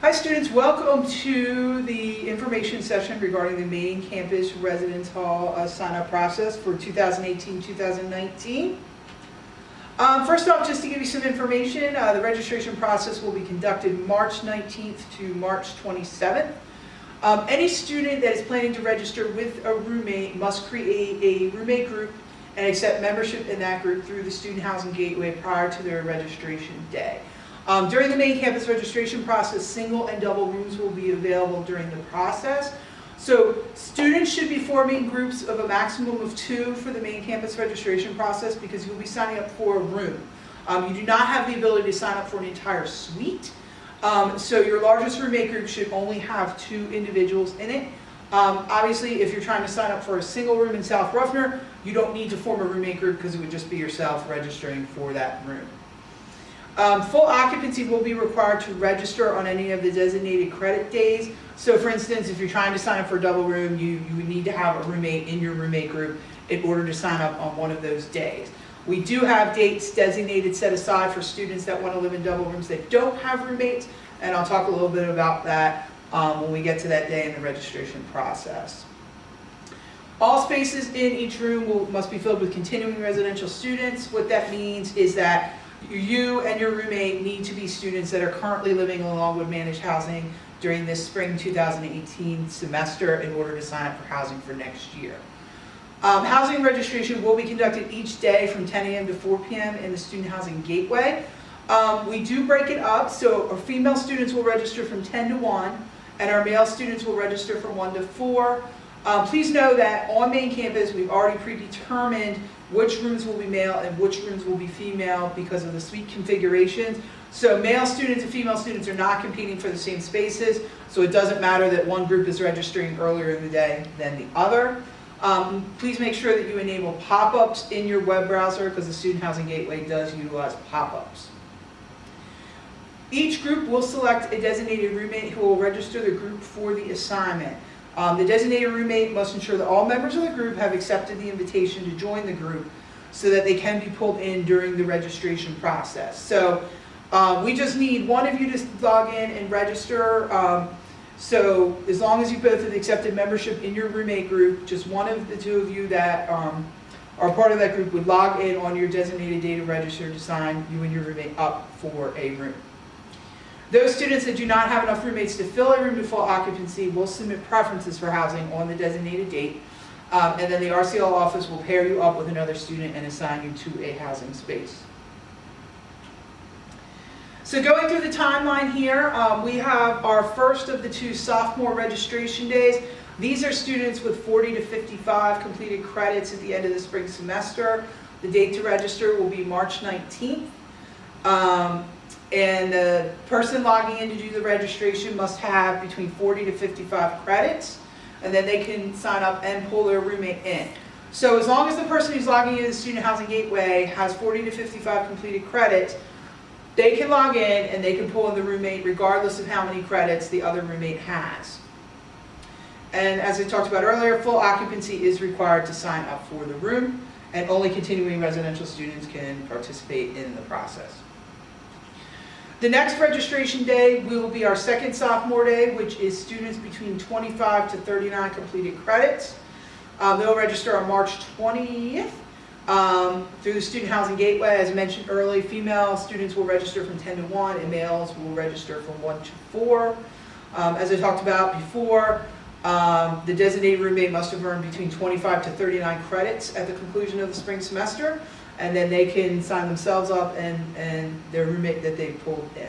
Hi students, welcome to the information session regarding the main campus residence hall sign-up process for 2018-2019. First off, just to give you some information, the registration process will be conducted March 19th to March 27th. Any student that is planning to register with a roommate must create a roommate group and accept membership in that group through the Student Housing Gateway prior to their registration day. During the main campus registration process, single and double rooms will be available during the process. So students should be forming groups of a maximum of 2 for the main campus registration process because you'll be signing up for a room. You do not have the ability to sign up for an entire suite. So your largest roommate group should only have 2 individuals in it. Obviously, if you're trying to sign up for a single room in South Ruffner, you don't need to form a roommate group because it would just be yourself registering for that room. Full occupancy will be required to register on any of the designated credit days. So for instance, if you're trying to sign up for a double room, you would need to have a roommate in your roommate group in order to sign up on one of those days. We do have dates designated set aside for students that want to live in double rooms that don't have roommates, and I'll talk a little bit about that when we get to that day in the registration process. All spaces in each room must be filled with continuing residential students. What that means is that you and your roommate need to be students that are currently living in Longwood managed housing during this spring 2018 semester in order to sign up for housing for next year. Housing registration will be conducted each day from 10 a.m. to 4 p.m. in the Student Housing Gateway. We do break it up, so our female students will register from 10 to 1, and our male students will register from 1 to 4. Please know that on main campus we've already predetermined which rooms will be male and which rooms will be female because of the suite configurations. So male students and female students are not competing for the same spaces, so it doesn't matter that one group is registering earlier in the day than the other. Please make sure that you enable pop-ups in your web browser because the Student Housing Gateway does utilize pop-ups. Each group will select a designated roommate who will register the group for the assignment. The designated roommate must ensure that all members of the group have accepted the invitation to join the group so that they can be pulled in during the registration process. So we just need one of you to log in and register. So as long as you both have accepted membership in your roommate group, just one of the 2 of you that are part of that group would log in on your designated day to register to sign you and your roommate up for a room. Those students that do not have enough roommates to fill a room to full occupancy will submit preferences for housing on the designated date, and then the RCL office will pair you up with another student and assign you to a housing space. So going through the timeline here, we have our first of the 2 sophomore registration days. These are students with 40 to 55 completed credits at the end of the spring semester. The date to register will be March 19th. And the person logging in to do the registration must have between 40 to 55 credits, and then they can sign up and pull their roommate in. So as long as the person who's logging into the Student Housing Gateway has 40 to 55 completed credits, they can log in and they can pull in the roommate regardless of how many credits the other roommate has. And as I talked about earlier, full occupancy is required to sign up for the room, and only continuing residential students can participate in the process. The next registration day will be our second sophomore day, which is students between 25 to 39 completed credits. They'll register on March 20th through the Student Housing Gateway. As I mentioned earlier, female students will register from 10 to 1 and males will register from 1 to 4. As I talked about before, the designated roommate must have earned between 25 to 39 credits at the conclusion of the spring semester, and then they can sign themselves up and their roommate that they pulled in.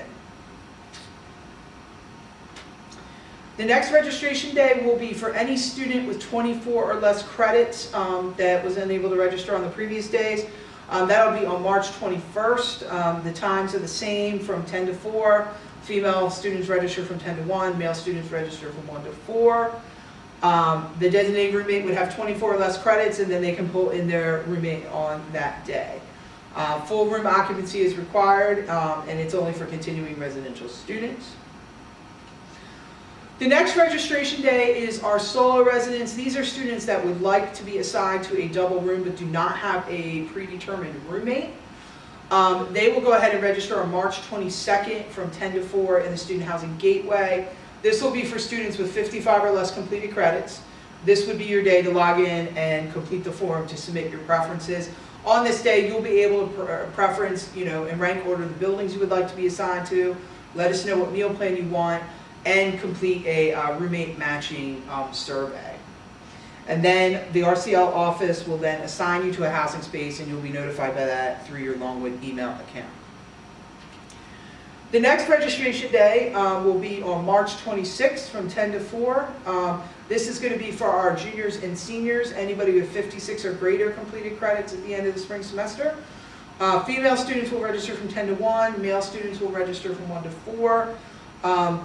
The next registration day will be for any student with 24 or less credits that was unable to register on the previous days. That'll be on March 21st. The times are the same from 10 to 4. Female students register from 10 to 1. Male students register from 1 to 4. The designated roommate would have 24 or less credits, and then they can pull in their roommate on that day. Full room occupancy is required, and it's only for continuing residential students. The next registration day is our solo residents. These are students that would like to be assigned to a double room but do not have a predetermined roommate. They will go ahead and register on March 22nd from 10 to 4 in the Student Housing Gateway. This will be for students with 55 or less completed credits. This would be your day to log in and complete the form to submit your preferences. On this day, you'll be able to preference, in rank order the buildings you would like to be assigned to, let us know what meal plan you want, and complete a roommate matching survey. And then the RCL office will then assign you to a housing space, and you'll be notified by that through your Longwood email account. The next registration day will be on March 26th from 10 to 4. This is going to be for our juniors and seniors, anybody with 56 or greater completed credits at the end of the spring semester. Female students will register from 10 to 1. Male students will register from 1 to 4.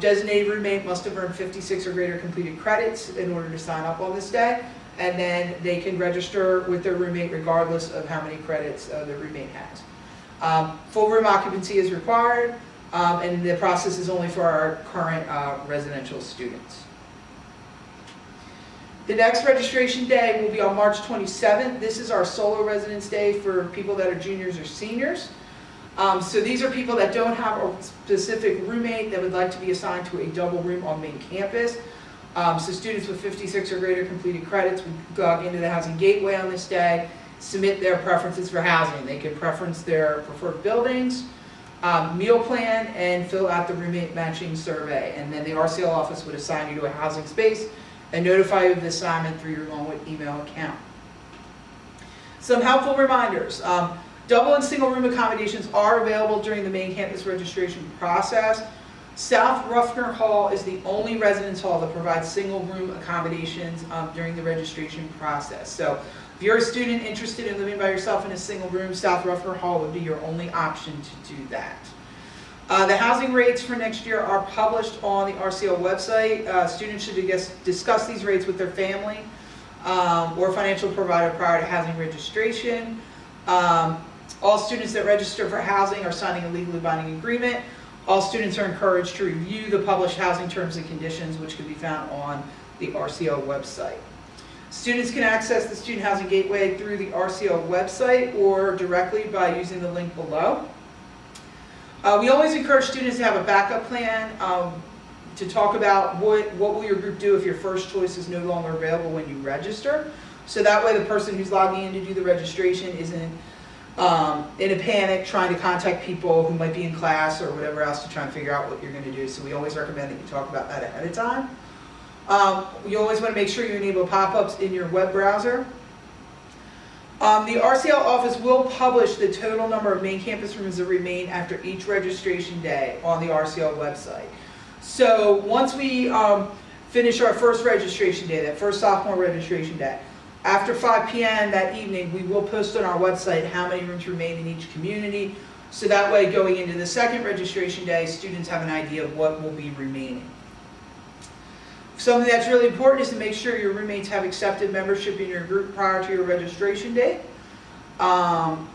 Designated roommate must have earned 56 or greater completed credits in order to sign up on this day, and then they can register with their roommate regardless of how many credits the roommate has. Full room occupancy is required, and the process is only for our current residential students. The next registration day will be on March 27th. This is our solo residence day for people that are juniors or seniors. So these are people that don't have a specific roommate that would like to be assigned to a double room on main campus. So students with 56 or greater completed credits would log into the Housing Gateway on this day, submit their preferences for housing. They can preference their preferred buildings, meal plan, and fill out the roommate matching survey. And then the RCL office would assign you to a housing space and notify you of the assignment through your Longwood email account. Some helpful reminders. Double and single room accommodations are available during the main campus registration process. South Ruffner Hall is the only residence hall that provides single room accommodations during the registration process. So if you're a student interested in living by yourself in a single room, South Ruffner Hall would be your only option to do that. The housing rates for next year are published on the RCL website. Students should discuss these rates with their family or financial provider prior to housing registration. All students that register for housing are signing a legally binding agreement. All students are encouraged to review the published housing terms and conditions, which can be found on the RCL website. Students can access the Student Housing Gateway through the RCL website or directly by using the link below. We always encourage students to have a backup plan to talk about what will your group do if your first choice is no longer available when you register. So that way the person who's logging in to do the registration isn't in a panic trying to contact people who might be in class or whatever else to try and figure out what you're going to do. So we always recommend that you talk about that ahead of time. You always want to make sure you enable pop-ups in your web browser. The RCL office will publish the total number of main campus rooms that remain after each registration day on the RCL website. So once we finish our first registration day, that first sophomore registration day, after 5 p.m. that evening, we will post on our website how many rooms remain in each community. So that way, going into the second registration day, students have an idea of what will be remaining. Something that's really important is to make sure your roommates have accepted membership in your group prior to your registration date. And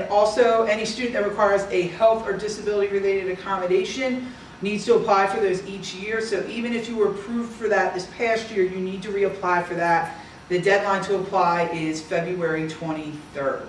also, any student that requires a health or disability-related accommodation needs to apply for those each year. So even if you were approved for that this past year, you need to reapply for that. The deadline to apply is February 23rd.